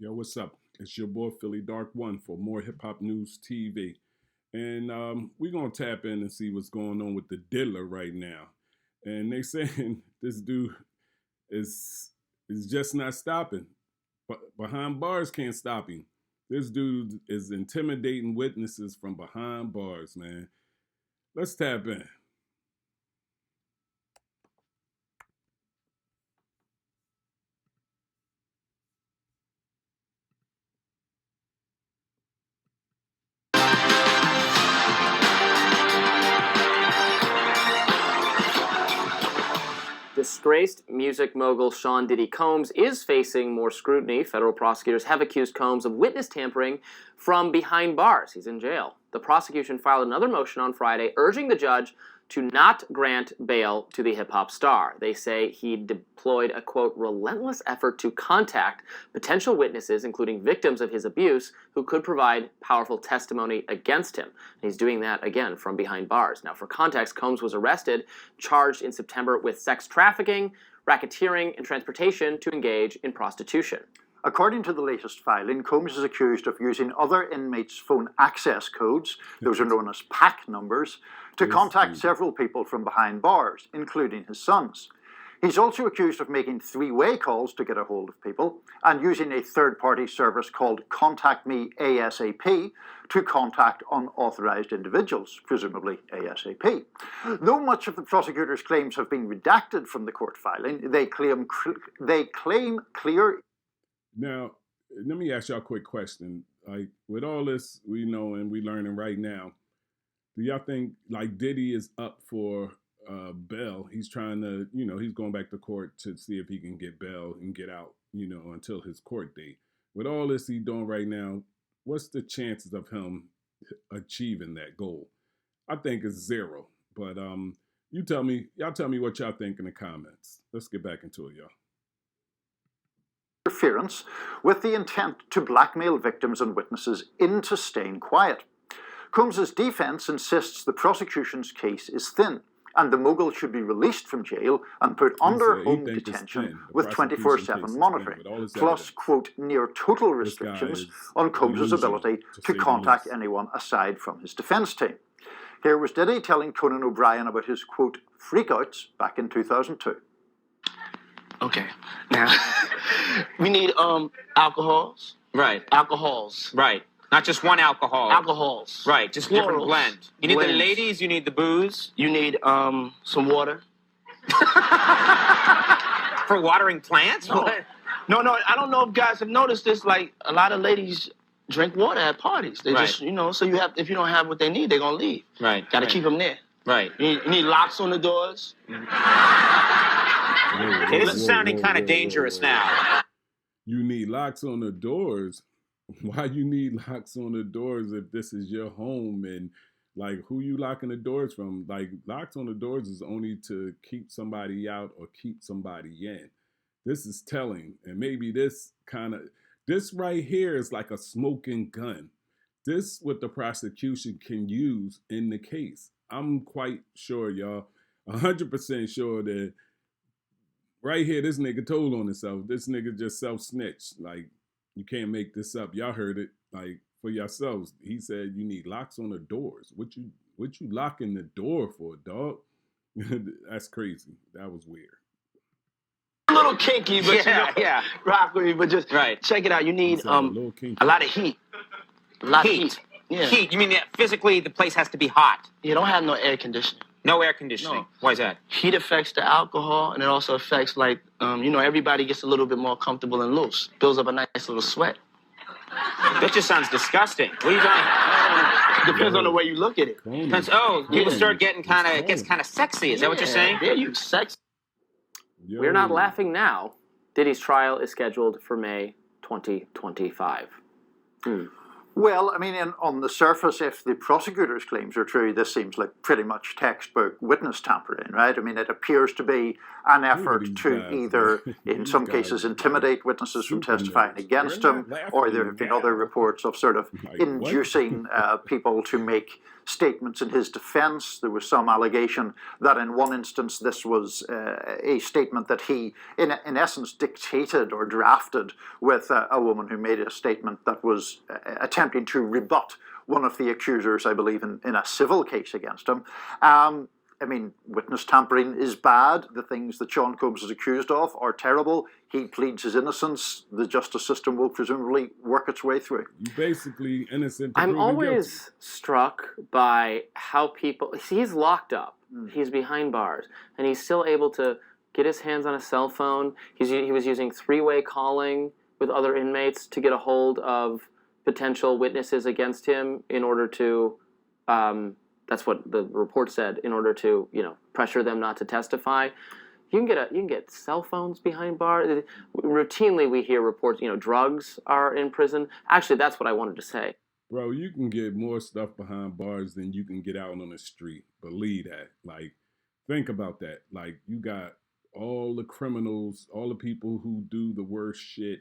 Yo, what's up? It's your boy Philly Dark One for more Hip Hop News TV. And we're going to tap in and see what's going on with the diddler right now. And they saying this dude is just not stopping. But behind bars can't stop him. This dude is intimidating witnesses from behind bars, man. Let's tap in. Disgraced music mogul Sean Diddy Combs is facing more scrutiny. Federal prosecutors have accused Combs of witness tampering from behind bars. He's in jail. The prosecution filed another motion on Friday urging the judge to not grant bail to the hip-hop star. They say he deployed a, quote, relentless effort to contact potential witnesses, including victims of his abuse, who could provide powerful testimony against him. And he's doing that, again, from behind bars. Now, for context, Combs was arrested, charged in September with sex trafficking, racketeering, and transportation to engage in prostitution. According to the latest filing, Combs is accused of using other inmates' phone access codes, those are known as PAC numbers, to contact several people from behind bars, including his sons. He's also accused of making three-way calls to get a hold of people and using a third-party service called Contact Me ASAP to contact unauthorized individuals, presumably ASAP. Though much of the prosecutor's claims have been redacted from the court filing, they claim clear. Now, let me ask y'all a quick question. Like, with all this we know and we learning right now, do y'all think, like, Diddy is up for bail? He's trying to, he's going back to court to see if he can get bail and get out, until his court date. With all this he's doing right now, what's the chances of him achieving that goal? I think it's zero. But y'all tell me what y'all think in the comments. Let's get back into it, y'all. Interference with the intent to blackmail victims and witnesses into staying quiet. Combs's defense insists the prosecution's case is thin and the mogul should be released from jail and put under home detention with 24/7 monitoring, plus, quote, near total restrictions on Combs's ability to contact anyone aside from his defense team. Here was Diddy telling Conan O'Brien about his, quote, freakouts back in 2002. Okay, now, we need alcohols. Right. Alcohols. Right. Not just one alcohol. Alcohols. Right, just different blend. You need the ladies, you need the booze. You need some water. For watering plants? No. No, I don't know if guys have noticed this, like, a lot of ladies drink water at parties. They just, so you have, if you don't have what they need, they're going to leave. Right. Got to keep them there. Right. You need locks on the doors. Okay, this is sounding kind of dangerous now. You need locks on the doors. Why you need locks on the doors if this is your home? And like, who you locking the doors from? Like, locks on the doors is only to keep somebody out or keep somebody in. This is telling. And maybe this right here is like a smoking gun. This what the prosecution can use in the case. I'm quite sure, y'all, 100% sure that right here, this nigga told on himself. This nigga just self-snitched. Like, you can't make this up. Y'all heard it, like, for yourselves. He said you need locks on the doors. What you locking the door for, dog? That's crazy. That was weird. A little kinky, but yeah. Rock with me, but just check it out. You need a lot of heat. A lot of heat. Yeah. Heat. You mean that physically the place has to be hot? You don't have no air conditioning. No air conditioning. No. Why is that? Heat affects the alcohol, and it also affects, like, everybody gets a little bit more comfortable and loose. Builds up a nice little sweat. That just sounds disgusting. What are you talking? Depends on the way you look at it. People start getting gets kind of sexy. Is that what you're saying? Yeah, you sexy. We're not laughing now. Diddy's trial is scheduled for May 2025. Well, I mean, on the surface, if the prosecutor's claims are true, this seems like pretty much textbook witness tampering, right? I mean, it appears to be an effort to either, in some cases, intimidate witnesses from testifying against him, or there have been other reports of sort of inducing people to make statements in his defense. There was some allegation that in one instance this was a statement that he, in essence, dictated or drafted with a woman who made a statement that was attempting to rebut one of the accusers, I believe, in a civil case against him. I mean, witness tampering is bad. The things that Sean Combs is accused of are terrible. He pleads his innocence. The justice system will presumably work its way through. You basically innocent. I'm always struck by how people. He's locked up. He's behind bars, and he's still able to get his hands on a cell phone. He was using three-way calling with other inmates to get a hold of potential witnesses against him in order to. That's what the report said. In order to, pressure them not to testify, you can get cell phones behind bars. Routinely, we hear reports. Drugs are in prison. Actually, that's what I wanted to say. Bro, you can get more stuff behind bars than you can get out on the street. Believe that. Like, think about that. Like, you got all the criminals, all the people who do the worst shit.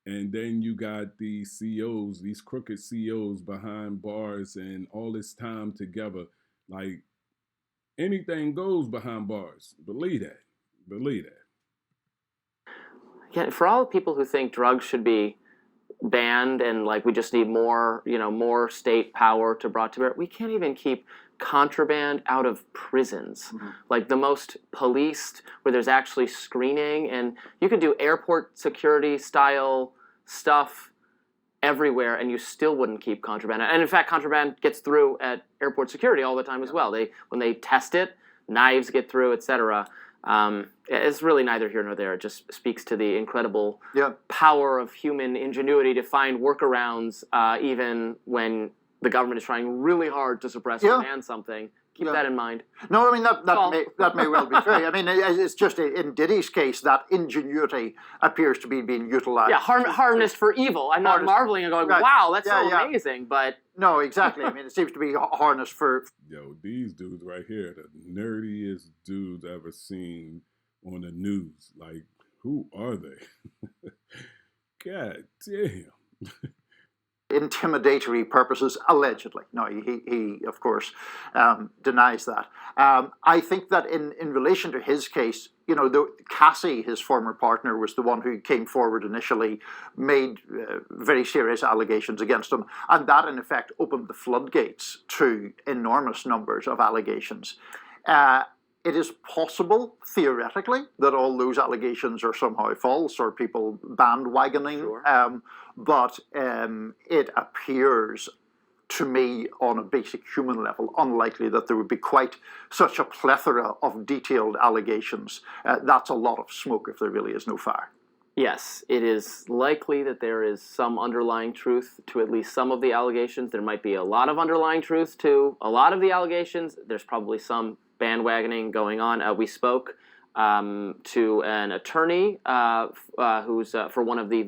And then you got these CEOs, these crooked CEOs behind bars and all this time together. Like, anything goes behind bars. Believe that. Believe that. Yeah, for all the people who think drugs should be banned and like we just need more, more state power to brought to bear, we can't even keep contraband out of prisons. Like the most policed, where there's actually screening, and you could do airport security style stuff everywhere and you still wouldn't keep contraband. And in fact, contraband gets through at airport security all the time as well. When they test it, knives get through, etc. It's really neither here nor there. It just speaks to the incredible power of human ingenuity to find workarounds even when the government is trying really hard to suppress or ban something. Keep that in mind. No, I mean, that may well be true. I mean, it's just in Diddy's case, that ingenuity appears to be being utilized. Yeah, harnessed for evil. I'm not marveling and going, wow, that's so amazing, but... No, exactly. I mean, it seems to be harnessed for... Yo, these dudes right here, the nerdiest dudes I've ever seen on the news. Like, who are they? God damn. Intimidatory purposes, allegedly. No, he of course, denies that. I think that in relation to his case, Cassie, his former partner, was the one who came forward initially, made very serious allegations against him, and that, in effect, opened the floodgates to enormous numbers of allegations. It is possible, theoretically, that all those allegations are somehow false or people bandwagoning, but it appears to me on a basic human level unlikely that there would be quite such a plethora of detailed allegations. That's a lot of smoke if there really is no fire. Yes, it is likely that there is some underlying truth to at least some of the allegations. There might be a lot of underlying truth to a lot of the allegations. There's probably some bandwagoning going on. We spoke to an attorney who's for one of the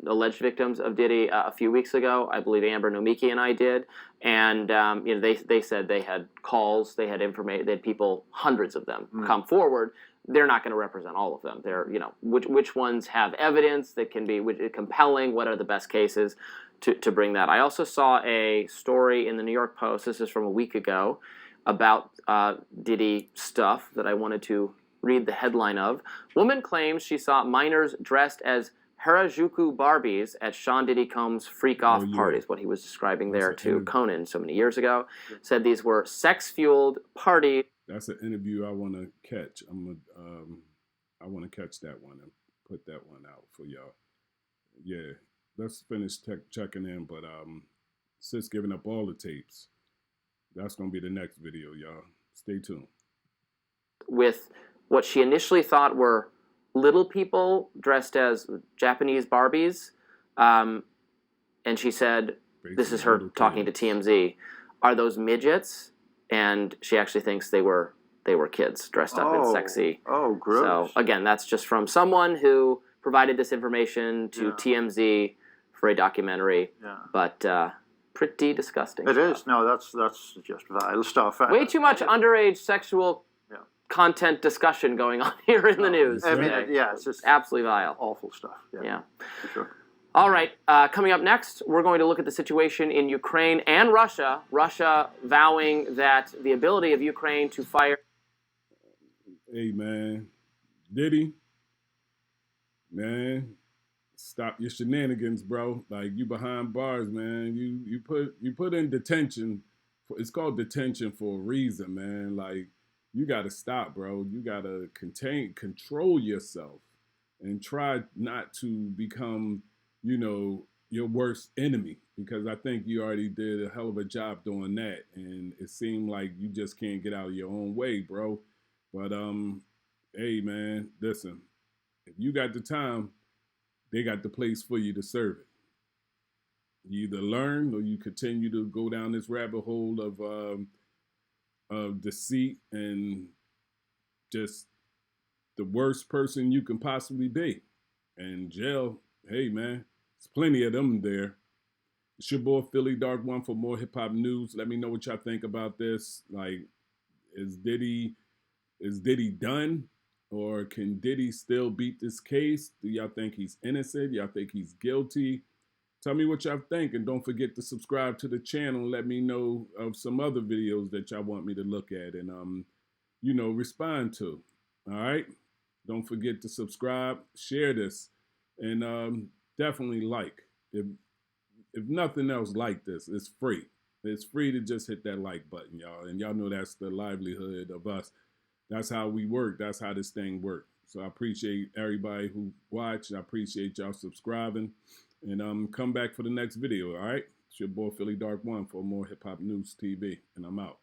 alleged victims of Diddy a few weeks ago. I believe Amber Nomiki and I did, and they said they had calls, they had information, they had people, hundreds of them, come forward. They're not going to represent all of them. They're which ones have evidence that can be compelling. What are the best cases to bring that? I also saw a story in the New York Post. This is from a week ago, about Diddy stuff that I wanted to read the headline of. Woman claims she saw minors dressed as Harajuku Barbies at Sean Diddy Combs' freak-off parties, what he was describing there to Conan so many years ago. Said these were sex-fueled parties. That's an interview I want to catch. I want to catch that one and put that one out for y'all. Yeah, let's finish checking in, but Sis giving up all the tapes. That's going to be the next video, y'all. Stay tuned. With what she initially thought were little people dressed as Japanese Barbies. And she said, this is her talking to TMZ, are those midgets? And she actually thinks they were kids dressed up in sexy. Oh, gross. So, again, that's just from someone who provided this information to TMZ for a documentary. Yeah. But... pretty disgusting stuff. It is. No, that's just vile stuff. Way too much underage sexual content discussion going on here in the news. I mean, it's just absolutely vile. Awful stuff. Yeah. For sure. All right, coming up next, we're going to look at the situation in Ukraine and Russia. Russia vowing that the ability of Ukraine to fire. Hey, man. Diddy, man, stop your shenanigans, bro. Like, you behind bars, man. You put in detention. It's called detention for a reason, man. Like, you got to stop, bro. You got to control yourself and try not to become, your worst enemy, because I think you already did a hell of a job doing that, and it seemed like you just can't get out of your own way, bro. But hey, man, listen, if you got the time, they got the place for you to serve it. You either learn or you continue to go down this rabbit hole of deceit and just the worst person you can possibly be. And jail, hey, man, there's plenty of them there. It's your boy Philly Dark One for more hip hop news. Let me know what y'all think about this. Like, is Diddy done? Or can Diddy still beat this case? Do y'all think he's innocent? Y'all think he's guilty? Tell me what y'all think, and don't forget to subscribe to the channel. Let me know of some other videos that y'all want me to look at and respond to. All right? Don't forget to subscribe, share this, and definitely like. If nothing else, like this. It's free. It's free to just hit that like button, y'all. And y'all know that's the livelihood of us. That's how we work. That's how this thing works. So I appreciate everybody who watched. I appreciate y'all subscribing. And come back for the next video, all right? It's your boy Philly Dark One for more Hip Hop News TV. And I'm out.